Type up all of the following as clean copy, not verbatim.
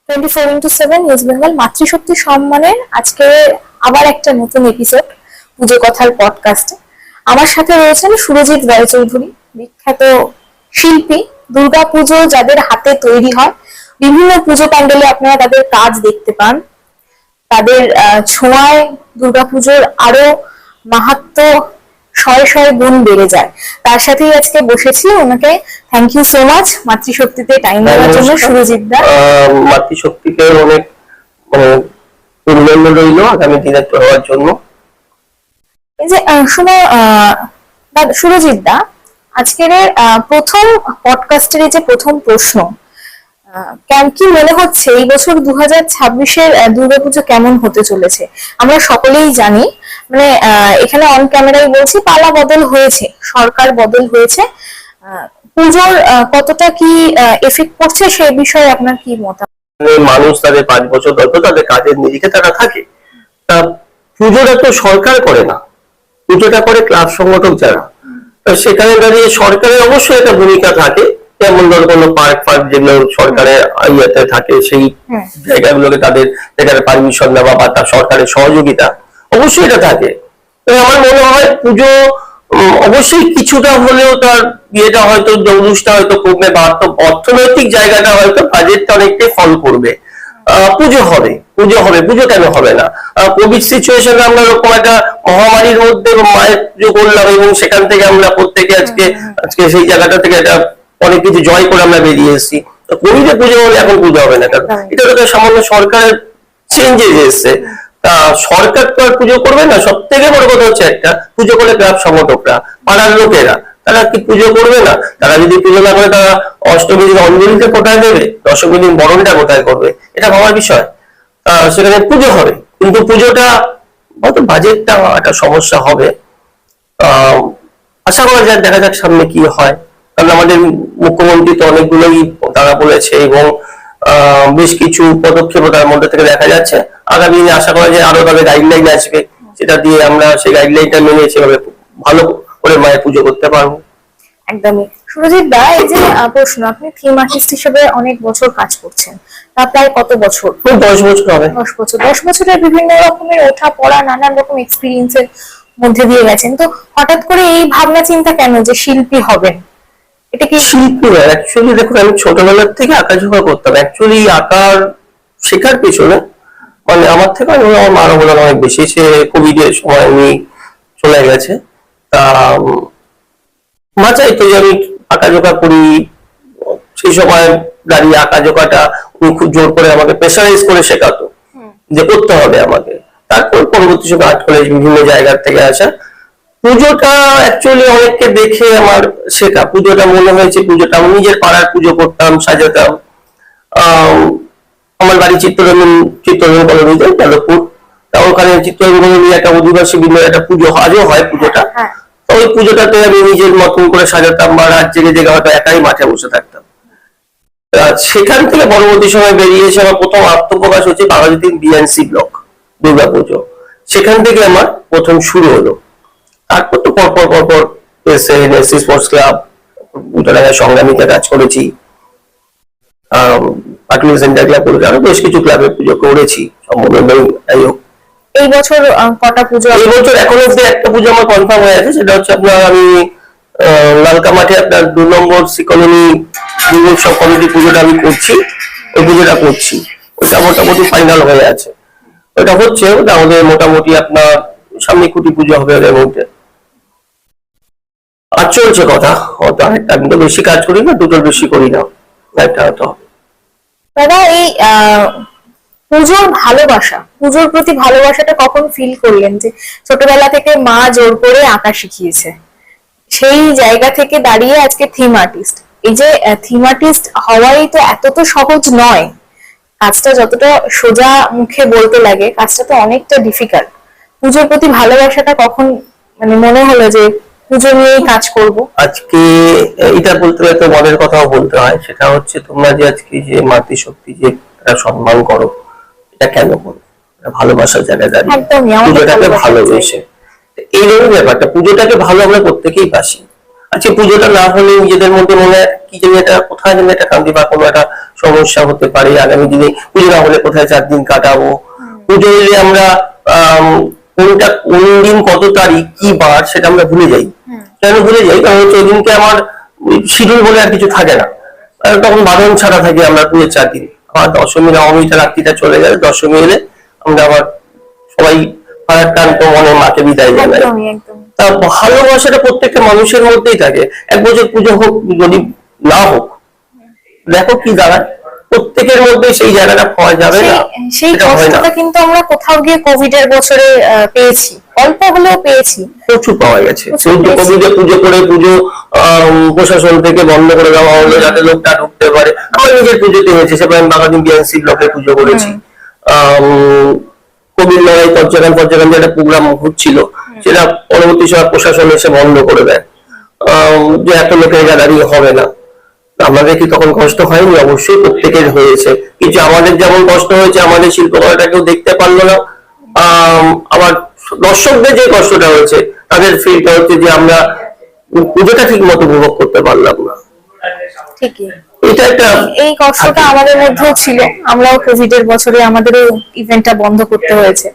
24x7 news Bengal মাতৃশক্তি সম্মানের আজকে আবার একটা নতুন এপিসোড পুজো কথার পডকাস্টে আমার সাথে রয়েছেন সুরজিৎ রায়চৌধুরী, বিখ্যাত শিল্পী। দুর্গাপুজো যাদের হাতে তৈরি হয়, বিভিন্ন পুজো প্যান্ডেলে আপনারা তাদের কাজ দেখতে পান। তাদের ছোঁয়ায় দুর্গাপুজোর আরো মাহাত্ম্য শয়ে শয়ে গুণ বেড়ে যায়। তার সাথেই আজকে বসেছি। ওনাকে থ্যাংক ইউ সো মাচ মাতৃশক্তিতে টাইম দেওয়ার জন্য। সুরজিৎ দা, মাতৃশক্তিকে অনেক অভিনন্দন রইল আগামী দিনে হওয়ার জন্য। এই যে সুরজিৎ দা, আজকের প্রথম পডকাস্টের যে প্রথম প্রশ্ন, কি মনে হচ্ছে এই বছর 2026-এর দুর্গাপুজো কেমন হতে চলেছে? আমরা সকলেই জানি, মানে এখানে অন ক্যামেরায় বলছি, পালা বদল হয়েছে, সরকার বদল হয়েছে। পুজোর কতটা কি এফেক্ট পড়ছে সে বিষয়ে আপনার কি মতামত? মানুষ তাদের 5 বছর ধরে তাদের কাজের নিরিখে তারা থাকে। পুজোটা তো সরকার করে না, পুজোটা করে ক্লাব সংগঠক যারা। সেখানে দাঁড়িয়ে সরকারের অবশ্যই একটা ভূমিকা থাকে, যেমন ধর কোনো পার্ক যেগুলো সরকারের ইয়েতে থাকে, সেই জায়গাগুলোকে তাদের যেখানে পারমিশন দেওয়া বা তার সরকারের সহযোগিতা অবশ্যই এটা থাকে। আমার মনে হয় পুজো অবশ্যই কিছুটা হলেও তার ইয়েটা হয়তো জৌলুসটা হয়তো কমবে, বা অর্থনৈতিক জায়গাটা হয়তো বাজেটটা অনেকটাই ফল করবে। পুজো হবে, পুজো কেন হবে না? কোভিড সিচুয়েশনে আমরা এরকম একটা মহামারীর মধ্যে মায়ের পুজো করলাম, এবং সেখান থেকে আমরা প্রত্যেকে আজকে সেই জায়গাটা থেকে একটা অনেক কিছু জয় করে আমরা বেরিয়ে এসেছি। কোভিডে পুজো হলে এখন পুজো হবে না, কারণ এটা তো সামান্য সরকারের চেঞ্জেস এসছে। তা সরকার তো আর পুজো করবে না। সব থেকে বড় কথা হচ্ছে একটা, পুজো করে ক্লাব সংগঠকরা, পাড়ার লোকেরা, তারা কি পুজো করবে না? তারা যদি পুজো না করে, তারা অষ্টমী দিন অঞ্জলিতে কোথায় দেবে, দশমী দিন বরণটা কোথায় করবে? এটা ভাবার বিষয়। সেখানে পুজো হবে, কিন্তু পুজোটা হয়তো বাজেটটা একটা সমস্যা হবে। আশা করা যাক, দেখা যাক সামনে কি হয়। কারণ আমাদের মুখ্যমন্ত্রী তো অনেকগুলোই তারা বলেছে, এবং বেশ কিছু পদক্ষেপ তার মধ্যে থেকে দেখা যাচ্ছে। আগামী দিনে আশা করা যায় আরো তাদের গাইডলাইন আসবে, সেটা দিয়ে আমরা সেই গাইডলাইনটা মেনে সেভাবে ভালো করে মায়ের পুজো করতে পারবো। একদমই। সুরজিৎ দা, এই যে প্রশ্ন, আপনি থিম আর্টিস্ট হিসেবে অনেক বছর কাজ করছেন, তা প্রায় কত বছর? 10 বছর হবে। 10 বছরের বিভিন্ন রকমের ওঠা পড়া, নানান রকম এক্সপিরিয়েন্সের মধ্যে দিয়ে গেছেন। তো হঠাৎ করে এই ভাবনা চিন্তা কেন যে শিল্পী হবেন? এটা কি শিল্পী না, অ্যাকচুয়ালি দেখুন, আমি ছোটবেলার থেকে আঁকাঝোঁকা করতাম। অ্যাকচুয়ালি আঁকার শেখার পেছনে মানে আমার থেকে আমার মার অবদান অনেক বেশি। সে কোভিড এর সময় উনি চলে গেছে। তা মা চাইতো যে আমি আঁকাঝোঁকা করি। সেই সময় দাঁড়িয়ে আঁকাঝোঁকাটা উনি খুব জোর করে আমাকে প্রেসারাইজ করে শেখাতো যে করতে হবে আমাকে। তারপর পরবর্তী সময় আর্ট কলেজ বিভিন্ন জায়গার থেকে আসা। পুজোটা অ্যাকচুয়ালি অনেককে দেখে আমার শেখা। পুজোটা মনে হয়েছে, পুজোটা আমি নিজের পাড়ার পুজো করতাম, সাজাতাম। আমার বাড়ি চিত্তরঞ্জন কলোনিতে, যাদবপুর। তা ওখানে চিত্তরঞ্জন কলোনি একটা অধিবাসী বিদ্যালয়ে একটা পুজো আজও হয়। পুজোটা ওই পুজোটাতে আমি নিজের মতন করে সাজাতাম, বা রাত জেগে জেগে হয়তো একাই মাঠে বসে থাকতাম। সেখান থেকে পরবর্তী সময় বেরিয়ে এসে আমার প্রথম আত্মপ্রকাশ হচ্ছে বাঘাযতীন বিএনসি ব্লক দুর্গাপুজো। সেখান থেকে আমার প্রথম শুরু হলো। তারপর তো পরপর এসএনএসসি স্পোর্টস ক্লাব, উত্তরাঙ্গায় সংগ্রামীতে কাজ করেছি, পাটুলি সেন্টার ক্লাব করেছি, আরো বেশ কিছু ক্লাবে পুজো করেছি। এই বছর কটা পুজো? এই বছর এখন অব্দি একটা পুজো আমার কনফার্ম হয়ে আছে, সেটা হচ্ছে আপনার আমি লালকা মাঠে আপনার 2 নম্বর সি কলোনি দুর্গোৎসব কমিটি পুজোটা আমি করছি। ওই পুজোটা করছি, ওইটা মোটামুটি ফাইনাল হয়ে আছে। ওইটা হচ্ছে, ওটা আমাদের মোটামুটি আপনার সামনে কুটি পুজো হবে ওদের মধ্যে। আর চলছে কথা, আমি তো বেশি কাজ করি না, দুটোর বেশি করি না, একটা হয়তো। দাদা, এই পুজোর ভালোবাসা, পুজোর প্রতি ভালোবাসাটা কখন ফিল করলেন? যে ছোটবেলা থেকে মা জোর করে আঁকা শিখিয়েছে, সেই জায়গা থেকে দাঁড়িয়ে আজকে থিম আর্টিস্ট। এই যে থিম আর্টিস্ট হওয়াই তো এত তো সহজ নয়। কাজটা যতটা সোজা মুখে বলতে লাগে, কাজটা তো অনেকটা ডিফিকাল্ট। পুজোর প্রতি ভালোবাসাটা কখন মানে মনে হলো যে পুজো নিয়েই কাজ করব? আজকে এটা বলতে হয় তো মনের কথাও বলতে হয়। সেটা হচ্ছে, তোমরা যে আজকে যে মাতৃশক্তি যে সম্মান করো, এটা কেন করো? ভালোবাসার জায়গায় দাঁড়িয়ে পুজোটাকে ভালোবেসে। এই ধরনের ব্যাপারটা, পুজোটাকে ভালো আমরা প্রত্যেকেই বাসি। আজকে পুজোটা না হলে নিজেদের মধ্যে মনে হয় কি জানি একটা কোথায় যেন একটা কান্তি বা কোনো একটা সমস্যা হতে পারে, আগামী দিনে পুজো না হলে কোথায় 4 দিন কাটাবো, পুজো এলে আমরা কোনটা কোন দিন কত তারিখ কি বার সেটা আমরা ভুলে যাই। কেন ভুলে যাই? কারণ হচ্ছে ওই দিনকে আমার শিডিউল বলে আর কিছু থাকে না, তখন বারণ ছাড়া থাকি আমরা পুজোর 4 দিন। আবার দশমী নবমীটা রাত্রিটা চলে গেলে দশমী এলে আমরা আবার সবাই পাড়ার টান তো মনে মাকে বিদায় জানাই। তা ভালোবাসাটা প্রত্যেকটা মানুষের মধ্যেই থাকে। 1 বছর পুজো হোক যদি না হোক, দেখো কি দাঁড়ায়, প্রত্যেকের মধ্যে সেই জায়গাটা পাওয়া যাবে না। সেই কষ্টটা কিন্তু আমরা কোথাও গিয়ে কোভিড এর বছরে পেয়েছি, অল্প হলেও পেয়েছি, প্রচুর পাওয়া গেছে। কোভিডে পুজো করে পুজো প্রশাসন থেকে বন্ধ করে দেওয়া হলো যাতে লোকটা ঢুকতে পারে। আমার নিজের পুজোতে হয়েছে, সেবার আমি বাগাদিন বিএনসি ব্লকে পুজো করেছি। কোভিড লড়াই পর্যায়ক্রম যেটা প্রোগ্রাম হচ্ছিল সেটা পরবর্তী সময় প্রশাসন এসে বন্ধ করে দেয়, যে এত লোকের গ্যাদারিং হবে না। আমাদের কি তখন কষ্ট হয়নি? অবশ্যই প্রত্যেকের হয়েছে, কিন্তু আমাদের যেমন কষ্ট হয়েছে, আমাদের শিল্পকলাটা কেউ দেখতে পারলো না। আবার দর্শকদের যে কষ্টটা হয়েছে তাদের ফিলটা হচ্ছে যে আমরা পুজোটা ঠিক মতো উপভোগ করতে পারলাম না। ঠিকই, এটা একটা এই কষ্টটা আমাদের মধ্যেও ছিল। আমরাও কোভিড এর বছরে আমাদেরও ইভেন্টটা বন্ধ করতে হয়েছে।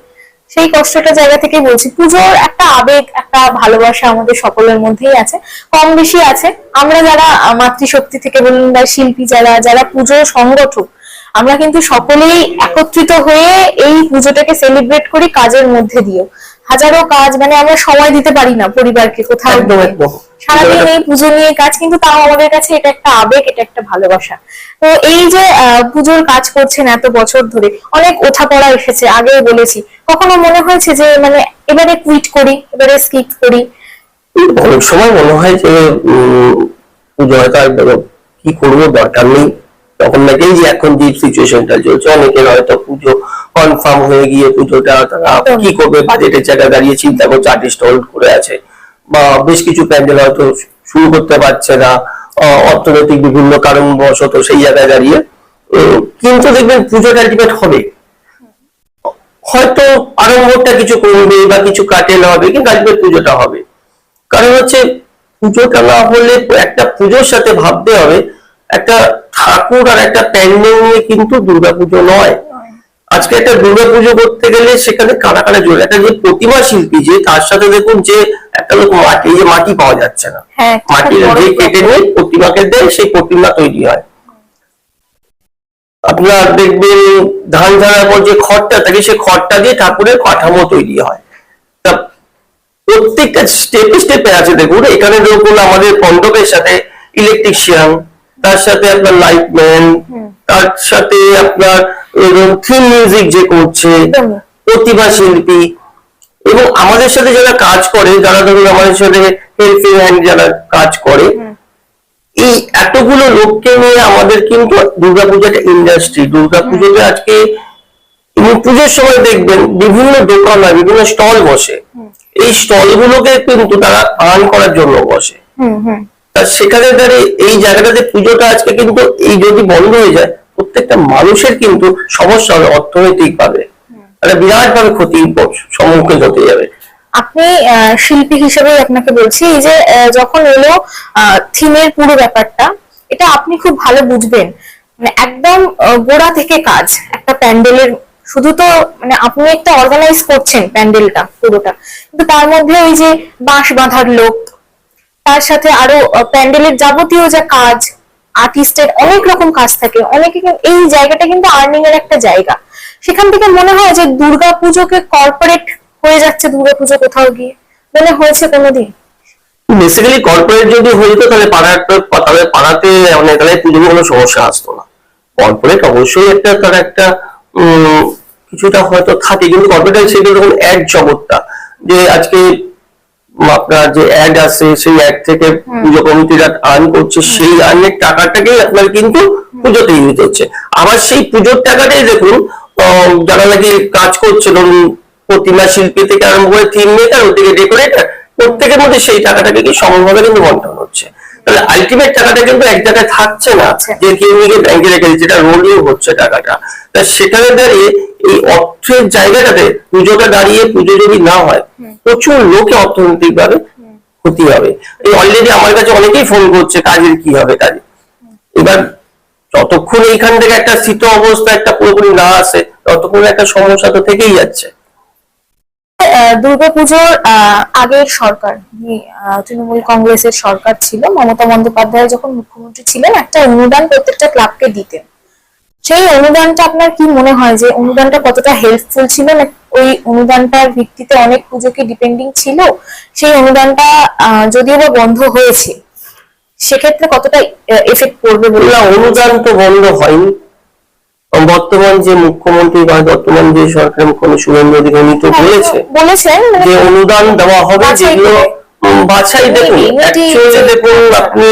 সেই কষ্টটা জায়গা থেকে বলছি, পুজোর একটা আবেগ, একটা ভালোবাসা আমাদের সকলের মধ্যেই আছে, কম বেশি আছে। আমরা যারা মাতৃশক্তি থেকে বলুন বা শিল্পী যারা যারা পুজো সংগঠক, আমরা কিন্তু সকলেই একত্রিত হয়ে এই পুজোটাকে সেলিব্রেট করি কাজের মধ্যে দিয়েও। হাজারো কাজ, মানে আমরা সময় দিতে পারি না পরিবারকে কোথাও, সারাদিন এই পুজো নিয়ে কাজ, কিন্তু তাও আমাদের কাছে এটা একটা আবেগ, এটা একটা ভালোবাসা। তো এই যে পুজোর কাজ করছেন এত বছর ধরে, অনেক ওঠাপড়া এসেছে, আগেও বলেছি, কখনো মনে হয়েছে যে মানে এবারে কুইট করি, এবারে স্কিপ করি? অনেক সময় মনে হয় যে পুজো হয়তো কি করবো, দরকার নেই। তখন নাকি যে এখন যে সিচুয়েশনটা চলছে, অনেকের হয়তো পুজো কনফার্ম হয়ে গিয়ে পুজোটা তারা কি করবে বাজেটের জায়গা দাঁড়িয়ে চিন্তা করছে, আর্টিস্ট হোল্ড করে আছে, বা বেশ কিছু প্যান্ডেল হয়তো শুরু করতে পারছে না অর্থনৈতিক বিভিন্ন কারণবশত সেই জায়গায় দাঁড়িয়ে। কিন্তু দেখবেন পুজোটা আলটিমেট হবে, হয়তো আরম্ভটা কিছু কমবে বা কিছু কাটেল হবে, কিন্তু আলটিমেট পুজোটা হবে। কারণ হচ্ছে পুজোটা না হলে, একটা পুজোর সাথে ভাবতে হবে একটা ঠাকুর আর একটা প্যান্ডেল নিয়ে কিন্তু দুর্গাপুজো নয়। আজকে একটা দুর্গাপুজো করতে গেলে সেখানে কারা কারা জোর, একটা যে প্রতিমা শিল্পী, যে তার সাথে দেখুন যে একটা লোক মাটি, যে মাটি পাওয়া যাচ্ছে না, মাটির যে কেটে নিয়ে প্রতিমাকে দেয়, সেই প্রতিমা তৈরি হয়। আপনার দেখবেন ধান ঝাড়ার পর যে খড়টা থাকে, সেই খড়টা দিয়ে ঠাকুরের কাঠামো তৈরি হয়। তা প্রত্যেকটা স্টেপে স্টেপে আছে। দেখুন এখানে দেখুন আমাদের মণ্ডপের সাথে ইলেকট্রিশিয়ান, তার সাথে আপনার লাইটম্যান, তার সাথে আপনার থিম মিউজিক যে করছে, প্রতিভা শিল্পী, এবং আমাদের সাথে যারা কাজ করে, যারা ধরুন আমাদের সাথে হেল্পিং হ্যান্ড যারা কাজ করে, এই এতগুলো লোককে নিয়ে আমাদের কিন্তু দুর্গাপূজা একটা ইন্ডাস্ট্রি। দুর্গাপুজোতে আজকে পুজোর সময় দেখবেন বিভিন্ন দোকান হয়, বিভিন্ন স্টল বসে, এই স্টল গুলোকে কিন্তু তারা আর্ন করার জন্য বসে। তা সেখানে দাঁড়িয়ে এই জায়গাটাতে পুজোটা আজকে কিন্তু এই যদি বন্ধ হয়ে যায়, প্রত্যেকটা মানুষের কিন্তু সমস্যা হবে অর্থনৈতিক ভাবে, একটা বিরাট ভাবে ক্ষতির সম্মুখীন হতে যাবে। আপনি শিল্পী হিসেবে আপনাকে বলছি, এই যে যখন এলো থিমের পুরো ব্যাপারটা, এটা আপনি খুব ভালো বুঝবেন, মানে একদম গোড়া থেকে কাজ একটা প্যান্ডেলের। শুধু তো মানে আপনি একটা অর্গানাইজ করছেন প্যান্ডেলটা পুরোটা, কিন্তু তার মধ্যে ওই যে বাঁশ বাঁধার লোক, তার সাথে আরো প্যান্ডেলের যাবতীয় যা কাজ, আর্টিস্টের অনেক রকম কাজ থাকে, অনেকে এই জায়গাটা কিন্তু আর্নিং এর একটা জায়গা। সেখান থেকে মনে হয় যে দুর্গাপুজোকে কর্পোরেট হয়ে যাচ্ছে দুর্গাপুজো কোথাও গিয়ে, মনে হয়েছে কোনোদিন? বেসিক্যালি কর্পোরেট যদি হয়ে যেত তাহলে পাড়াতে অনেক পুজোর কোনো সমস্যা আসতো না। কর্পোরেট অবশ্যই একটা তার একটা কিছুটা হয়তো থাকে, কিন্তু কর্পোরেট সেটা যখন অ্যাড জগৎটা, যে আজকে আপনার যে অ্যাড আছে সেই অ্যাড থেকে পুজো কমিটিরা আর্ন করছে, সেই আর্নের টাকাটাকেই আপনার কিন্তু পুজোতে ইউজ হচ্ছে। আবার সেই পুজোর টাকাটাই দেখুন যারা নাকি কাজ করছে, ধরুন প্রতিমা শিল্পী থেকে আরম্ভ করে থিম মেকার, ওদিকে ডেকোরেটর, প্রত্যেকের মধ্যে সেই টাকাটাকে কি সমভাবে কিন্তু বন্টন হচ্ছে। তাহলে আলটিমেট টাকাটা কিন্তু এক জায়গায় থাকছে না যে কেউ নিয়ে ব্যাংকে রেখে দিচ্ছে, যেটা রোলিং হচ্ছে টাকাটা। তা সেখানে দাঁড়িয়ে এই অর্থের জায়গাটাতে পুজোটা দাঁড়িয়ে, পুজো যদি না হয় প্রচুর লোকে অর্থনৈতিক ভাবে ক্ষতি হবে। এই অলরেডি আমার কাছে অনেকেই ফোন করছে কাজের কি হবে কাজে। এবার যতক্ষণ এইখান থেকে একটা স্থিত অবস্থা একটা পুরোপুরি না আসে ততক্ষণ একটা সমস্যা তো থেকেই যাচ্ছে। দুর্গাপুজোর আগের সরকার তৃণমূল কংগ্রেসের সরকার ছিল, মমতা বন্দ্যোপাধ্যায় যখন মুখ্যমন্ত্রী ছিলেন একটা অনুদান প্রত্যেকটা ক্লাবকে দিতেন। সেই অনুদানটা আপনার কি মনে হয় যে অনুদানটা কতটা হেল্পফুল ছিল, না ওই অনুদানটার ভিত্তিতে অনেক পুজো কি ডিপেন্ডিং ছিল? সেই অনুদানটা যদিও বা বন্ধ হয়েছে, সেক্ষেত্রে কতটা এফেক্ট পড়বে বলে? না, অনুদান তো বন্ধ হয়নি। বর্তমান যে মুখ্যমন্ত্রী বা বর্তমান যে সরকার মুখ্যমন্ত্রী শুভেন্দু অধিকারী তো বলেছেন যে অনুদান দেওয়া হবে, যেগুলো বাছাই। দেখুন অ্যাকচুয়ালি দেখুন আপনি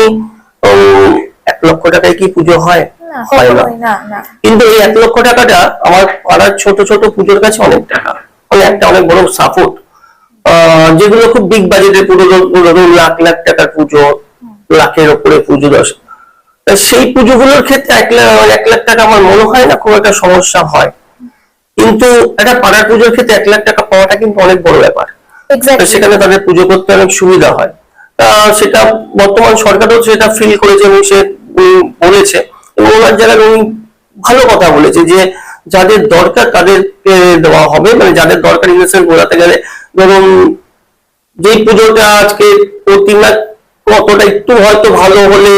1 লক্ষ টাকায় কি পুজো হয়? হয় না। কিন্তু এই 1 লক্ষ টাকাটা আমার পাড়ার ছোট ছোট পুজোর কাছে অনেক টাকা, মানে একটা অনেক বড় সাপোর্ট। যেগুলো খুব বিগ বাজেটের পুজো, ধরুন লাখ লাখ টাকার পুজো, লাখের ওপরে পুজো, সেই পুজোগুলোর ক্ষেত্রে 1 লাখ টাকা আমার মনে হয় না খুব একটা সমস্যা হয়। কিন্তু একটা পাড়ার পুজোর ক্ষেত্রে 1 লাখ টাকা পাওয়াটা কিন্তু অনেক বড় ব্যাপার। সেখানে তাদের পুজো করতে অনেক সুবিধা হয়। সেটা বর্তমান সরকারও সেটা ফিল করেছে এবং সে বলেছে, এবং ওনার জায়গায় উনি ভালো কথা বলেছে যে যাদের দরকার তাদেরকে দেওয়া হবে, মানে যাদের দরকার ইনভেস্টমেন্ট বোঝাতে গেলে ধরুন যে পুজোটা আজকে প্রতিমা কতটা একটু হয়তো ভালো হলে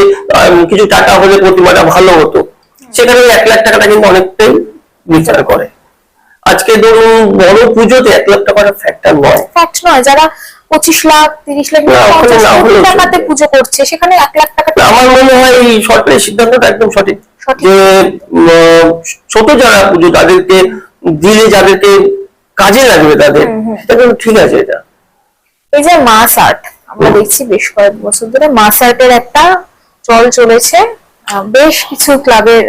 কিছু টাকা হলে প্রতিমাটা ভালো হতো, সেখানে 1 লাখ টাকাটা কিন্তু অনেকটাই বিচার করে। আজকে ধরুন বড় পুজোতে 1 লাখ টাকার ফ্যাক্টর নয়। যারা 25 লাখ 30 লাখ টাকাতে পুজো করছে সেখানে 1 লাখ টাকা। আমার মনে হয় এই সরকারের সিদ্ধান্তটা একদম সঠিক, যে ছোট যারা পুজো তাদেরকে দিলে যাদেরকে কাজে লাগবে তাদের, সেটা কিন্তু ঠিক আছে। এটা এই যে মাস আর্ট, আমরা দেখছি বেশ কয়েক বছর ধরে মাস আর্টের একটা চল চলেছে বেশ কিছু ক্লাবের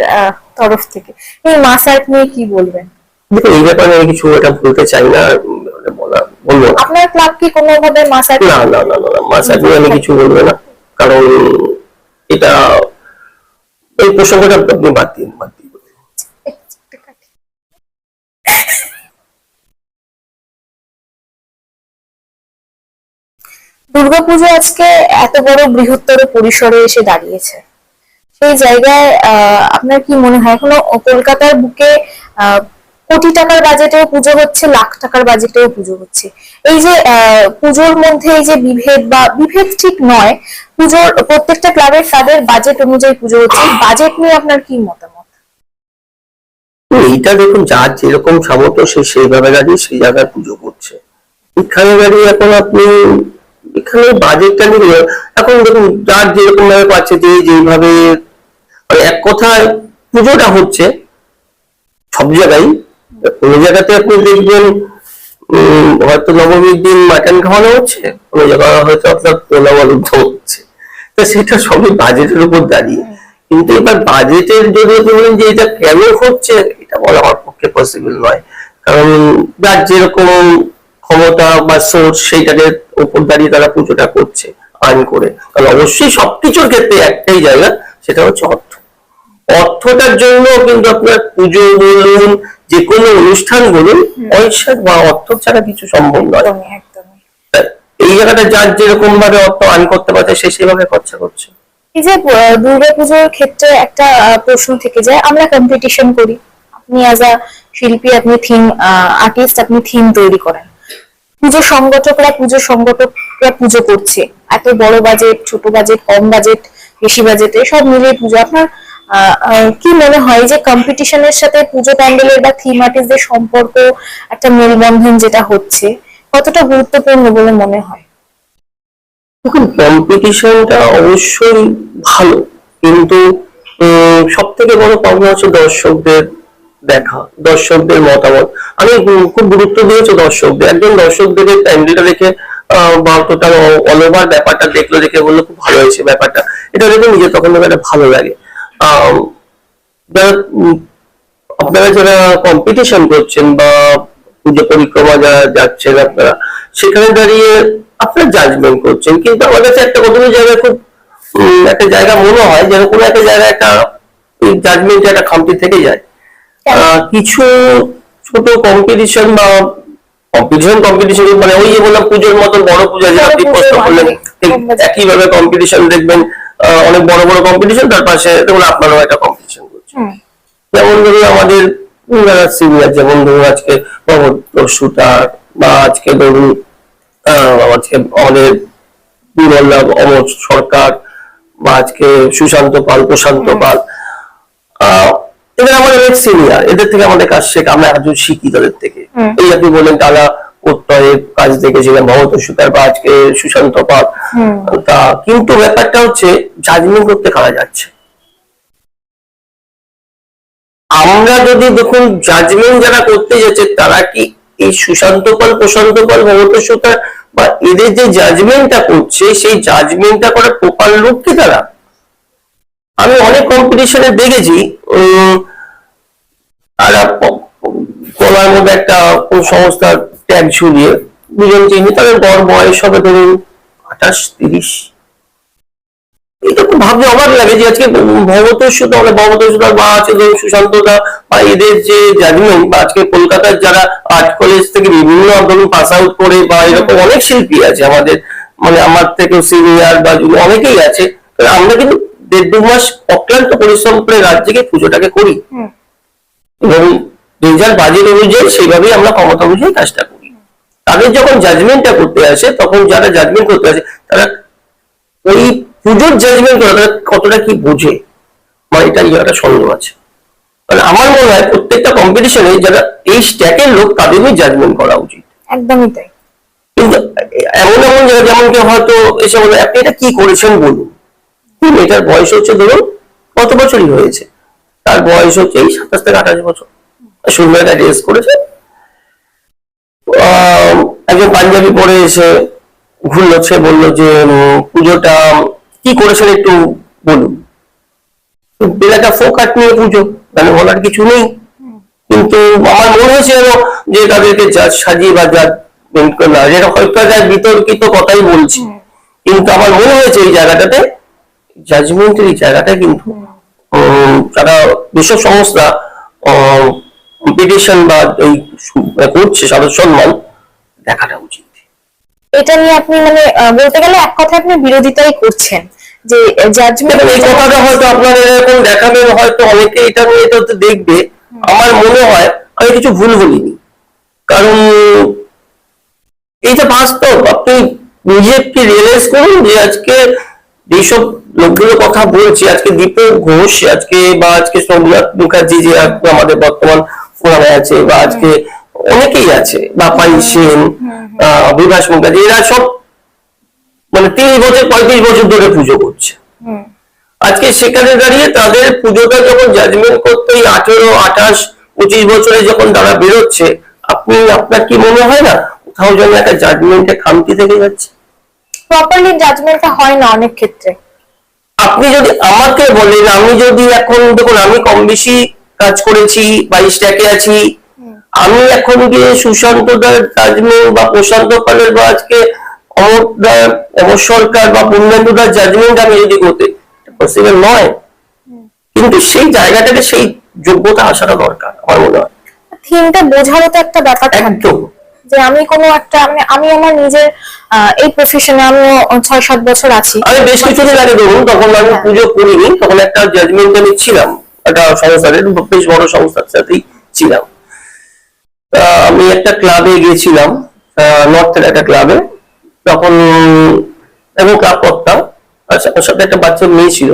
তরফ থেকে। এই মাস আর্ট নিয়ে কি বলবেন? দেখুন এই ব্যাপারে আমি কিছু এটা বলতে চাই না, বলবো। আপনার ক্লাব কি কোনোভাবে মাস আর্ট? না, মাস আর্ট নিয়ে আমি কিছু বলবো না, কারণ এটা এই প্রসঙ্গটা আপনি বাদ দিন। দুর্গাপুজো আজকে এত বড় বৃহত্তর পরিসরে এসে দাঁড়িয়েছে, সেই জায়গায় আপনার কি মনে হয় এখনো কলকাতার বুকে কোটি টাকার বাজেটেও পুজো হচ্ছে, লাখ টাকার বাজেটেও পুজো হচ্ছে? এই যে পুজোর মধ্যে এই যে বিভেদ ঠিক নয়, পুজোর প্রত্যেকটা ক্লাবের তাদের বাজেট অনুযায়ী পুজো হচ্ছে, বাজেট নিয়ে আপনার কি মতামত? এইটা দেখুন যার যেরকম সামর্থ্য সে সেইভাবে দাঁড়িয়ে সেই জায়গায় পুজো করছে। এখানে দাঁড়িয়ে এখন আপনি এখানে বাজেটটা নিয়ে এখন দেখুন যার যেরকম ভাবে পাচ্ছে, যে যেভাবে এক কথায় পুজোটা হচ্ছে সব জায়গায়। কোনো জায়গাতে আপনি দেখবেন হয়তো নবমীর দিন মাটন খাওয়ানো হচ্ছে, কোনো জায়গায় হয়তো আপনার পোলাও আলুর দম হচ্ছে, তো সেটা সবই বাজেটের উপর দাঁড়িয়ে। কিন্তু এবার বাজেটের যদি বলেন যে এটা কেন হচ্ছে, এটা বলা আমার পক্ষে পসিবল নয়, কারণ যার যেরকম ক্ষমতা বা সোর্স সেইটাকে উপর দাঁড়িয়ে তারা পুজোটা করছে আইন করে। কারণ অবশ্যই সবকিছুর ক্ষেত্রে একটাই জায়গা, সেটা হচ্ছে অর্থ। অর্থটার জন্য কিন্তু আপনার পুজো বলুন, যে কোনো অনুষ্ঠান বলুন, পয়সা বা অর্থ ছাড়া কিছু সম্ভব নয়। এই জায়গাটা যার যেরকম ভাবে অর্থ আইন করতে পারছে সে সেভাবে খরচা করছে। এই যে দুর্গাপুজোর ক্ষেত্রে একটা প্রশ্ন থেকে যায়, আমরা কম্পিটিশন করি, আপনি অ্যাজ আ শিল্পী, আপনি থিম আর্টিস্ট, আপনি থিম তৈরি করেন, পুজো সংগঠকরা পুজো করছে, এত বড় বাজেট, ছোট বাজেট, কম বাজেট, বেশি বাজেট, সব মিলিয়ে পুজো। আপনার কি মনে হয় যে কম্পিটিশনের সাথে পুজো প্যান্ডেলের বা থিম আর্টিস্টদের সম্পর্ক, একটা মেলবন্ধন যেটা হচ্ছে, কতটা গুরুত্বপূর্ণ বলে মনে হয়? দেখুন কম্পিটিশনটা অবশ্যই ভালো, কিন্তু সব থেকে বড় পাওয়া হচ্ছে দর্শকদের দেখা, দর্শকদের মতামত। আমি খুব গুরুত্ব দিয়েছি দর্শকদের। একজন দর্শকদের প্যান্ডেলটা দেখে বা টোটাল অল ওভার ব্যাপারটা দেখলো, দেখে বললো খুব ভালো হয়েছে ব্যাপারটা, এটা দেখে নিজে তখন একটা ভালো লাগে। আপনারা যারা কম্পিটিশন করছেন বা পুজো পরিক্রমা যারা যাচ্ছেন, আপনারা সেখানে দাঁড়িয়ে আপনার জাজমেন্ট করছেন, কিন্তু আমার কাছে একটা কতগুলো জায়গায় খুব একটা জায়গা মনে হয় যেন কোনো একটা জায়গায় একটা জাজমেন্ট একটা খামতি থেকে যায়। কিছু ছোট কম্পিটিশন বা কম্পিটিশন মানে ওই যে বললাম পুজোর মতো বড় পূজা যে আপনি প্রশ্ন করলেন, একইভাবে কম্পিটিশন দেখবেন, অনেক বড় বড় কম্পিটিশন, তার পাশে দেখুন আপনারও একটা কম্পিটিশন। উচিত। যেমন ধরুন আমাদের যারা সিনিয়র, যেমন ধরুন আজকে ভগৎ সুতার, বা আজকে ধরুন আজকে আমাদের বিমললাভ অমর সরকার, বা আজকে সুশান্ত পাল, প্রশান্ত পাল, এদের আমাদের অনেক সিনিয়র, এদের থেকে আমাদের কাজ শেখা, আমরা একজন শিখি তাদের থেকে। এই আপনি বললেন টালা প্রত্যয়ের কাজ দেখেছিলাম ভগৎ সুতার বা আজকে সুশান্ত পাল। তা কিন্তু ব্যাপারটা হচ্ছে জাজমেন্ট করতে কারা যাচ্ছে। আমরা যদি দেখুন জাজমেন্ট যারা করতে যাচ্ছে তারা কি এই সুশান্ত পাল, প্রশান্ত পাল, ভগৎ সুতার বা এদের যে জাজমেন্টটা করছে সেই জাজমেন্টটা করার প্রপার লোক কি তারা? আমি অনেক কম্পিটিশনে দেখেছি তারা গলার মধ্যে একটা কোন সংস্থার ট্যাগ ঝুলিয়ে দুজন চিনি, তাদের গড় বয়স হবে ধরুন 28-30। এটা খুব ভাবতে অবাক লাগে যে আজকে ভগৎ সুতার বা আছে ধরুন সুশান্তদা বা এদের যে জাজমেন্ট, বা আজকে কলকাতার যারা আর্ট কলেজ থেকে বিভিন্ন ধরুন পাস আউট করে বা এরকম অনেক শিল্পী আছে আমাদের, মানে আমার থেকে সিনিয়র বা অনেকেই আছে, আমরা কিন্তু 1.5-2 মাস অক্লান্ত পরিশ্রম করে রাজ্যকে পুজোটাকে করি এবং রেজাল্ট বাজেট অনুযায়ী সেইভাবেই আমরা ক্ষমতা অনুযায়ী কাজটা করি। তাদের যখন জাজমেন্টটা করতে আসে তখন যারা জাজমেন্ট করতে আসে তারা ওই পুজোর জাজমেন্ট করে তারা কতটা কি বোঝে, মানে এটা একটা সন্দেহ আছে। মানে আমার মনে হয় প্রত্যেকটা কম্পিটিশনে যারা এই স্ট্যাকের লোক তাদেরই জাজমেন্ট করা উচিত। একদমই তাই। কিন্তু এমন জায়গা যেমন কেউ হয়তো এসে বলে আপনি এটা কি করেছেন বলুন, এটার বয়স হচ্ছে ধরুন কত বছরই হয়েছে, তার বয়স হচ্ছে এই 27 থেকে 28 বছর, সুন্দর একটা ড্রেস করেছে, একজন পাঞ্জাবি পরে এসে ঘুরলো, সে বললো যে পুজোটা কি করেছেন একটু বলুন। বেলাটা ফোকাট নিয়ে পুজো, মানে বলার কিছু নেই। কিন্তু আমার মনে হয়েছে যে তাদেরকে জাজ সাজিয়ে বা জাজ না, যেটা হয়তো বিতর্কিত কথাই বলছি, কিন্তু আমার মনে হয়েছে এই জায়গাটাতে জাজমেন্টের এই জায়গাটা কিন্তু যারা যেসব সংস্থা কম্পিটিশন বা এই করছে সাধারণ সম্মান দেখাটা উচিত। এটা নিয়ে আপনি মানে বলতে গেলে এক কথা আপনি বিরোধিতাই করছেন যে জাজমেন্ট, এই কথাটা হয়তো আপনার এরকম দেখাবেন, হয়তো অনেকে এটা নিয়ে এটা দেখবে। আমার মনে হয় আমি কিছু ভুল বলিনি, কারণ এইটা বাস্তব। আপনি নিজে কি রিয়েলাইজ করুন যে আজকে এইসব লোকগুলো কথা বলছে, আজকে দীপক ঘোষ আজকে বা আজকে সোমনাথ মুখার্জি যে আমাদের বর্তমান ফোরামে আছে, বা আজকে অনেকেই আছে, বাপাই সেন, বিভাস মুখার্জি, এরা সব মানে 30 বছর 35 বছর ধরে পুজো করছে। আজকে সেখানে দাঁড়িয়ে তাদের পুজোটা যখন জাজমেন্ট করতে 18, 28, 25 বছরে যখন তারা বেরোচ্ছে, আপনার কি মনে হয় না কোথাও যেন একটা জাজমেন্টে খামতি থেকে যাচ্ছে? প্রপারলি জাজমেন্টটা হয় না অনেক ক্ষেত্রে। আপনি যদি আমাকে বলেন, আমি যদি এখন দেখুন আমি কম বেশি কাজ করেছি বা স্ট্যাকে আছি, আমি এখন গিয়ে সুশান্তদার জাজমেন্ট বা প্রশান্ত পালের বা আজকে অমর সরকার বা পূর্ণেন্দুদার জাজমেন্ট আমি যদি করতে পসিবল নয়, কিন্তু সেই জায়গাটাকে সেই যোগ্যতা আসাটা দরকার আমার মনে হয়। থিমটা বোঝারও তো একটা ব্যাপার থাকে যে আমি কোনো একটা আমি আমার নিজের এই প্রফেশনে আমিও 6-7 বছর আছি। আমি বেশ কিছুদিন আগে ধরুন তখন আমি পুজো করিনি, তখন একটা জাজমেন্ট আমি ছিলাম একটা সংস্থার, বেশ বড় সংস্থার সাথেই ছিলাম। আমি একটা ক্লাবে গিয়েছিলাম, নর্থের একটা ক্লাবে, তখন এবং ক্লাব করতাম, ওর সাথে একটা বাচ্চা মেয়ে ছিল,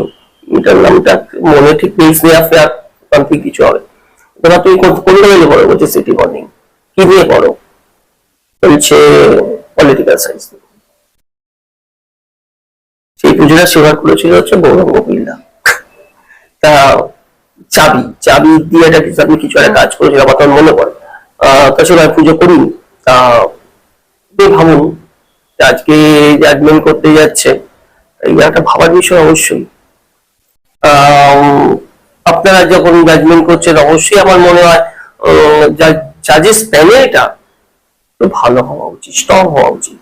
এটার নামটা মনে ঠিক নেই, স্নেহা ফেয়ার সামথিং কিছু হবে। তোমরা তুমি কোনটা নিয়ে পড়ো? বলছে সিটি মর্নিং। কি নিয়ে পড়ো? বলছে পলিটিক্যাল সায়েন্স। সেই পুজোটা সেবা করেছিল হচ্ছে গৌরঙ্গ বিল্লা। তা চাবি দিয়ে একটা কিছু একটা কাজ করেছিল আমার তখন মনে পড়ে। তাছাড়া পুজো করিনি। তা ভাবুন আজকে জাজমেন্ট করতে যাচ্ছে, এই একটা ভাবার বিষয় অবশ্যই। আপনারা যখন জাজমেন্ট করছেন অবশ্যই আমার মনে হয় জাজেস প্যানেলটা তো ভালো হওয়া উচিত, স্ট্রং হওয়া উচিত,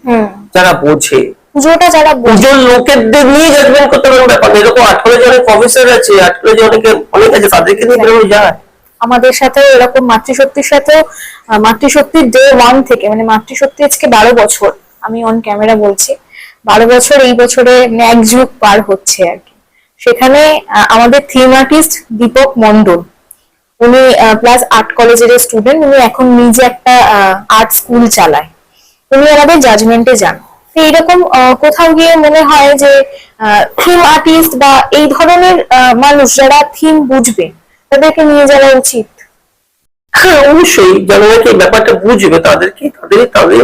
যারা বোঝে পুজোটা, যারা পুজোর লোকেদের নিয়ে জাজমেন্ট করতে পারেন ব্যাপার। এরকম 18 জনের প্রফেসর আছে, 18 জনকে অনেক আছে, তাদেরকে নিয়ে বেরোনো যায়। আমাদের সাথে এরকম মাতৃশক্তির সাথেও মাতৃশক্তির ডে 1 থেকে, মানে মাতৃশক্তি আজকে 12 বছর, আমি অন ক্যামেরা বলছি 12 বছর, এই বছরে ন্যাক যুগ পার হচ্ছে আর কি। সেখানে আমাদের থিম আর্টিস্ট দীপক মন্ডল, উনি প্লাস আর্ট কলেজের স্টুডেন্ট, উনি এখন নিজে একটা আর্ট স্কুল চালায়। উনি আমাদের জাজমেন্টে যান। তো এইরকম কোথাও গিয়ে মনে হয় যে থিম আর্টিস্ট বা এই ধরনের মানুষ যারা থিম বুঝবে তাদেরকে নিয়ে যাওয়া উচিত। হ্যাঁ, অবশ্যই যারা নাকি ব্যাপারটা বুঝবে তাদের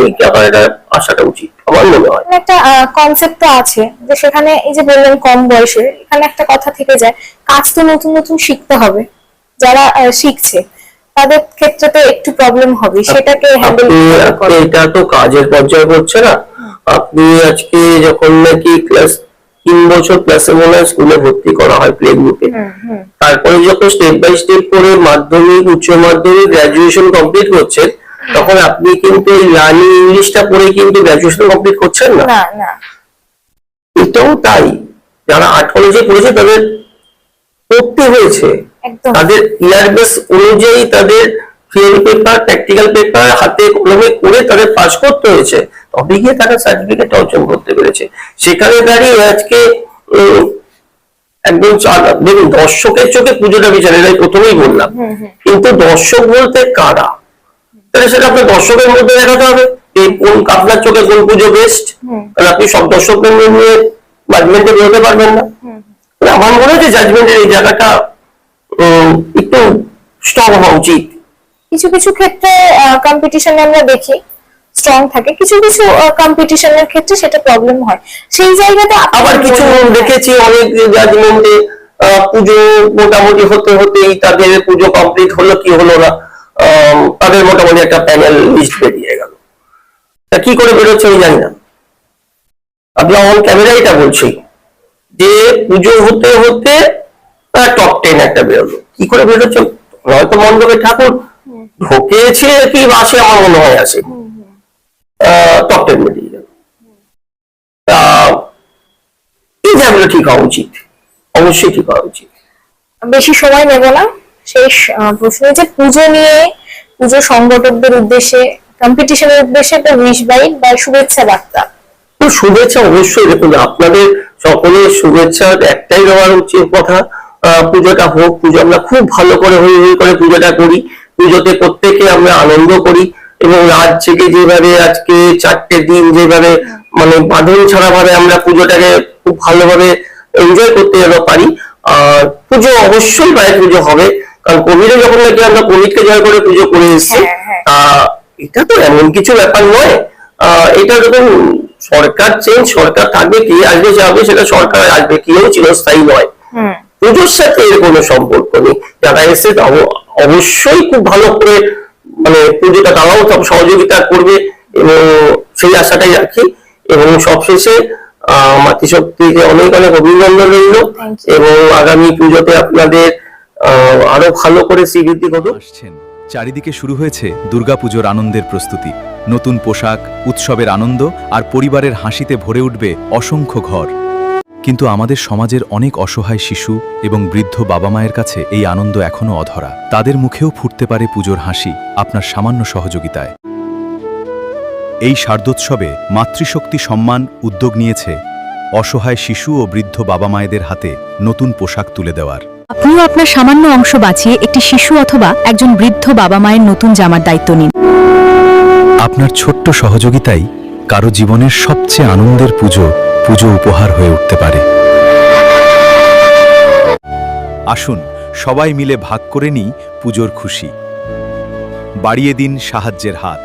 এই ব্যাপারটা আসাটা উচিত আমার মনে হয়। একটা কনসেপ্ট তো আছে যে সেখানে এই যে বললেন কম বয়সে, এখানে একটা কথা থেকে যায়, কাজ তো নতুন নতুন শিখতে হবে। যারা শিখছে তাদের ক্ষেত্রে তো একটু প্রবলেম হবে, সেটাকে হ্যান্ডেল আপনি এটা তো কাজের পর্যায়ে করছে না। আপনি আজকে যখন নাকি ক্লাস 3 বছর ক্লাসে মনে হয় স্কুলে ভর্তি করা হয় প্লে গ্রুপে, তারপরে যখন স্টেপ বাই স্টেপ করে মাধ্যমিক, উচ্চ মাধ্যমিক, গ্রাজুয়েশন কমপ্লিট করছেন, তখন আপনি কিন্তু এই লার্নিং ইংলিশটা পড়ে কিন্তু গ্রাজুয়েশন কমপ্লিট করছেন না। না না, এটাও তাই, যারা আর্ট কলেজে পড়েছে তাদের পড়তে হয়েছে, একদম তাদের ইয়ার বেস অনুযায়ী তাদের থিওরি পেপার, প্র্যাকটিক্যাল পেপার হাতে কলমে করে তাদের পাস করতে হয়েছে, তবে গিয়ে তারা সার্টিফিকেট অর্জন করতে পেরেছে। সেখানে দাঁড়িয়ে আজকে একদম দেখুন, দর্শকের চোখে পুজোটা বিচার, এটাই প্রথমেই বললাম, কিন্তু দর্শক বলতে কারা, তাহলে সেটা আপনার দর্শকের মধ্যে দেখাতে হবে যে কোন আপনার চোখে কোন পুজো বেস্ট। কারণ আপনি সব দর্শকদের নিয়ে জাজমেন্টে বেরোতে পারবেন না। আমার মনে হয় যে জাজমেন্টের এই জায়গাটা একটু স্ট্রং হওয়া উচিত। কিছু কিছু ক্ষেত্রে কম্পিটিশনে আমরা দেখি স্ট্রং থাকে, কিছু কিছু কম্পিটিশনের ক্ষেত্রে সেটা প্রবলেম হয়। সেই জায়গাতে আবার কিছু দেখেছি অনেক জাজমেন্টে পুজো মোটামুটি হতে হতেই তাদের পুজো কমপ্লিট হলো কি হলো না, তাদের মোটামুটি একটা প্যানেল লিস্ট বেরিয়ে গেল। তা কি করে বেরোচ্ছে আমি জানি না, আপনি অন ক্যামেরা এটা বলছি যে পুজো হতে হতে টপ 10 একটা বেরোলো, কি করে বেরোচ্ছে, হয়তো মণ্ডপে ঠাকুর ঢোকেছে কি বাসে, আমার মনে হয় আছে টপ 10 বেরিয়ে গেল। তা এই জায়গাগুলো ঠিক হওয়া উচিত, অবশ্যই ঠিক হওয়া উচিত। বেশি সময় নেব না, শেষ প্রশ্ন যে পুজো নিয়ে, পুজো সংগঠকদের উদ্দেশ্যে, কম্পিটিশনের উদ্দেশ্যে একটা উইশ বাইট বা শুভেচ্ছা বার্তা। তো শুভেচ্ছা অবশ্যই, দেখুন আপনাদের সকলের শুভেচ্ছা একটাই দেওয়ার উচিত কথা, পুজোটা হোক, পুজো আমরা খুব ভালো করে হই হই করে পুজোটা করি, পুজোতে প্রত্যেকে আমরা আনন্দ করি, এবং রাত জেগে যেভাবে আজকে 4টে দিন যেভাবে মানে বাঁধন ছাড়া ভাবে আমরা পুজোটাকে খুব ভালোভাবে এনজয় করতে যেন পারি। আর পুজো অবশ্যই বাইরে পুজো হবে, কারণ কোভিডে যখন নাকি আমরা কোভিডকে জয় করে পুজো করে এসেছি, এটা তো এমন কিছু ব্যাপার নয়। এটা দেখুন, সরকার চেঞ্জ, সরকার থাকবে, কি আসবে যাবে, সেটা সরকার আসবে, কেউ চিরস্থায়ী নয়। পুজোর সাথে এর কোনো সম্পর্ক নেই। যারা এসে অবশ্যই খুব ভালো করে মানে পুজোটা তারাও সব সহযোগিতা করবে, এবং সেই আশাটাই রাখি। এবং সবশেষে মাতৃশক্তিকে অনেক অনেক অভিনন্দন রইল, এবং আগামী পুজোতে আপনাদের আরো ভালো করে শ্রীবৃদ্ধি ঘটুক। চারিদিকে শুরু হয়েছে দুর্গাপুজোর আনন্দের প্রস্তুতি। নতুন পোশাক, উৎসবের আনন্দ আর পরিবারের হাসিতে ভরে উঠবে অসংখ্য ঘর। কিন্তু আমাদের সমাজের অনেক অসহায় শিশু এবং বৃদ্ধ বাবা মায়ের কাছে এই আনন্দ এখনো অধরা। তাদের মুখেও ফুটতে পারে পুজোর হাসি আপনার সামান্য সহযোগিতায়। এই শারদোৎসবে মাতৃশক্তি সম্মান উদ্যোগ নিয়েছে অসহায় শিশু ও বৃদ্ধ বাবা মায়েদের হাতে নতুন পোশাক তুলে দেওয়ার। আপনিও আপনার সামান্য অংশ বাঁচিয়ে একটি শিশু অথবা একজন বৃদ্ধ বাবা মায়ের নতুন জামার দায়িত্ব নিন। আপনার ছোট্ট সহযোগিতাই কারো জীবনের সবচেয়ে আনন্দের পুজো উপহার হয়ে উঠতে পারে। আসুন সবাই মিলে ভাগ করে নিই পুজোর খুশি। বাড়িয়ে দিন সাহায্যের হাত।